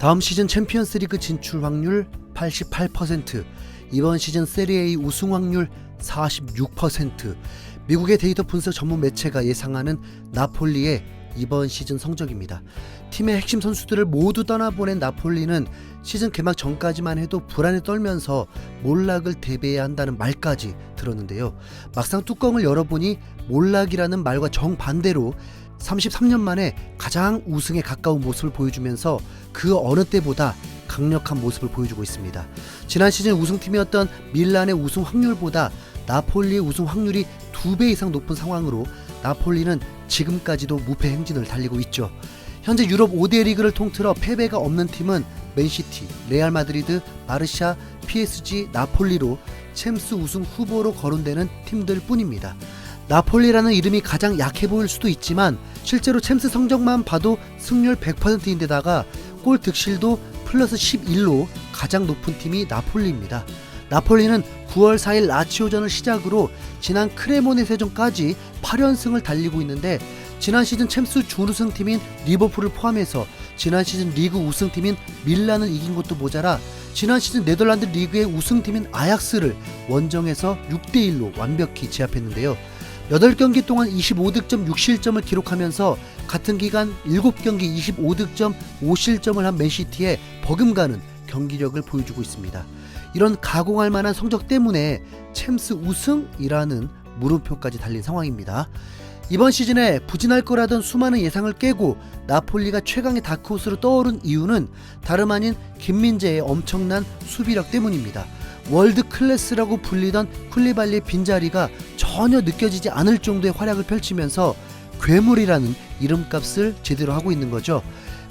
다음 시즌 챔피언스리그 진출 확률 88%, 이번 시즌 세리A 우승 확률 46%. 미국의 데이터 분석 전문 매체가 예상하는 나폴리의 이번 시즌 성적입니다. 팀의 핵심 선수들을 모두 떠나보낸 나폴리는 시즌 개막 전까지만 해도 불안에 떨면서 몰락을 대비해야 한다는 말까지 들었는데요. 막상 뚜껑을 열어보니 몰락이라는 말과 정반대로 33년 만에 가장 우승에 가까운 모습을 보여주면서 그 어느 때보다 강력한 모습을 보여주고 있습니다. 지난 시즌 우승팀이었던 밀란의 우승 확률보다 나폴리의 우승 확률이 2배 이상 높은 상황으로 나폴리는 지금까지도 무패 행진을 달리고 있죠. 현재 유럽 5대 리그를 통틀어 패배가 없는 팀은 맨시티, 레알 마드리드, 바르샤, PSG, 나폴리로 챔스 우승 후보로 거론되는 팀들 뿐입니다. 나폴리라는 이름이 가장 약해 보일 수도 있지만 실제로 챔스 성적만 봐도 승률 100%인데다가 골 득실도 플러스 11로 가장 높은 팀이 나폴리입니다. 나폴리는 9월 4일 라치오전을 시작으로 지난 크레모네세전까지 8연승을 달리고 있는데, 지난 시즌 챔스 준우승팀인 리버풀을 포함해서 지난 시즌 리그 우승팀인 밀란을 이긴 것도 모자라 지난 시즌 네덜란드 리그의 우승팀인 아약스를 원정에서 6대1로 완벽히 제압했는데요. 8경기 동안 25득점 6실점을 기록하면서 같은 기간 7경기 25득점 5실점을 한 맨시티에 버금가는 경기력을 보여주고 있습니다. 이런 가공할 만한 성적 때문에 챔스 우승이라는 물음표까지 달린 상황입니다. 이번 시즌에 부진할 거라던 수많은 예상을 깨고 나폴리가 최강의 다크호스로 떠오른 이유는 다름 아닌 김민재의 엄청난 수비력 때문입니다. 월드 클래스라고 불리던 쿨리발리의 빈자리가 전혀 느껴지지 않을 정도의 활약을 펼치면서 괴물이라는 이름값을 제대로 하고 있는 거죠.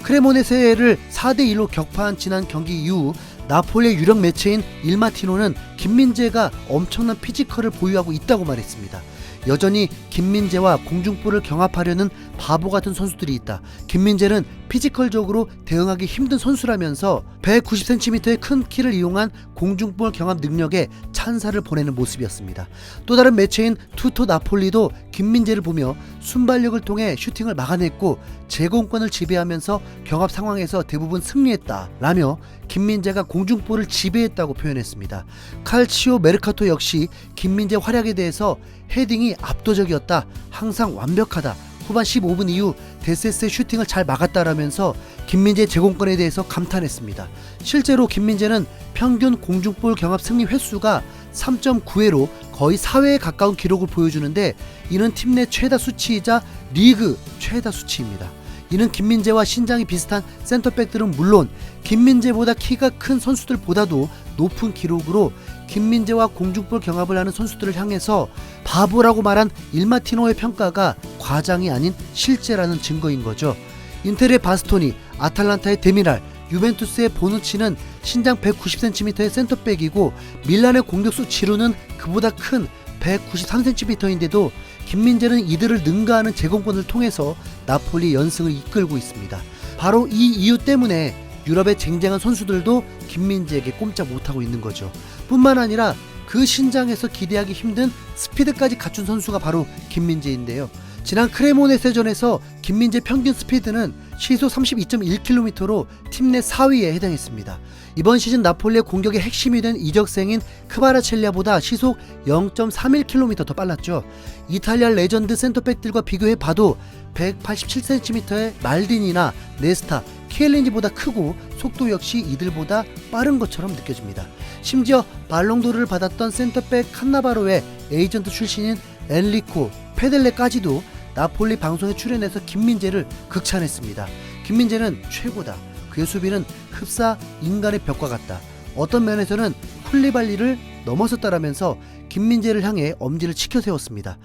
크레모네세를 4대1로 격파한 지난 경기 이후 나폴리의 유력 매체인 일마티노는 김민재가 엄청난 피지컬을 보유하고 있다고 말했습니다. 여전히 김민재와 공중볼을 경합하려는 바보 같은 선수들이 있다. 김민재는 피지컬적으로 대응하기 힘든 선수라면서 190cm의 큰 키를 이용한 공중볼 경합 능력에 찬사를 보내는 모습이었습니다. 또 다른 매체인 투토 나폴리도 김민재를 보며 순발력을 통해 슈팅을 막아냈고 제공권을 지배하면서 경합 상황에서 대부분 승리했다 라며 김민재가 공중볼을 지배했다고 표현했습니다. 칼치오 메르카토 역시 김민재 활약에 대해서 헤딩이 압도적이었다, 항상 완벽하다, 후반 15분 이후 데세스의 슈팅을 잘 막았다라면서 김민재의 제공권에 대해서 감탄했습니다. 실제로 김민재는 평균 공중볼 경합 승리 횟수가 3.9회로 거의 4회에 가까운 기록을 보여주는데, 이는 팀 내 최다 수치이자 리그 최다 수치입니다. 이는 김민재와 신장이 비슷한 센터백들은 물론 김민재보다 키가 큰 선수들보다도 높은 기록으로 김민재와 공중볼 경합을 하는 선수들을 향해서 바보라고 말한 일마티노의 평가가 과장이 아닌 실제라는 증거인 거죠. 인텔의 바스토니, 아탈란타의 데미랄, 유벤투스의 보누치는 신장 190cm의 센터백이고 밀란의 공격수 지루는 그보다 큰 193cm인데도 김민재는 이들을 능가하는 제공권을 통해서 나폴리 연승을 이끌고 있습니다. 바로 이 이유 때문에 유럽의 쟁쟁한 선수들도 김민재에게 꼼짝 못하고 있는 거죠. 뿐만 아니라 그 신장에서 기대하기 힘든 스피드까지 갖춘 선수가 바로 김민재인데요. 지난 크레모네세전에서 김민재 평균 스피드는 시속 32.1km로 팀 내 4위에 해당했습니다. 이번 시즌 나폴리의 공격의 핵심이 된 이적생인 크바라첼리아보다 시속 0.31km 더 빨랐죠. 이탈리아 레전드 센터백들과 비교해봐도 187cm의 말딘이나 네스타, 키엘린지보다 크고 속도 역시 이들보다 빠른 것처럼 느껴집니다. 심지어 발롱도르를 받았던 센터백 칸나바로의 에이전트 출신인 엔리코 페델레까지도 나폴리 방송에 출연해서 김민재를 극찬했습니다. 김민재는 최고다. 그의 수비는 흡사 인간의 벽과 같다. 어떤 면에서는 쿨리발리를 넘어섰다라면서 김민재를 향해 엄지를 치켜세웠습니다.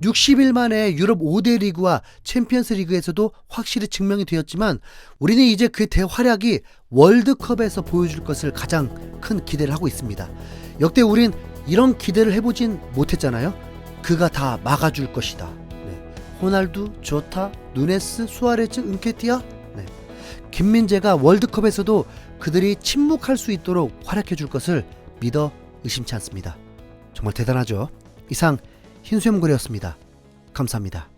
60일 만에 유럽 5대 리그와 챔피언스 리그에서도 확실히 증명이 되었지만 우리는 이제 그의 대활약이 월드컵에서 보여줄 것을 가장 큰 기대를 하고 있습니다. 역대 우린 이런 기대를 해보진 못했잖아요. 그가 다 막아줄 것이다. 호날두, 조타, 누네스, 수아레즈, 은케티아. 김민재가 월드컵에서도 그들이 침묵할 수 있도록 활약해줄 것을 믿어 의심치 않습니다. 정말 대단하죠. 이상 흰수염고래였습니다. 감사합니다.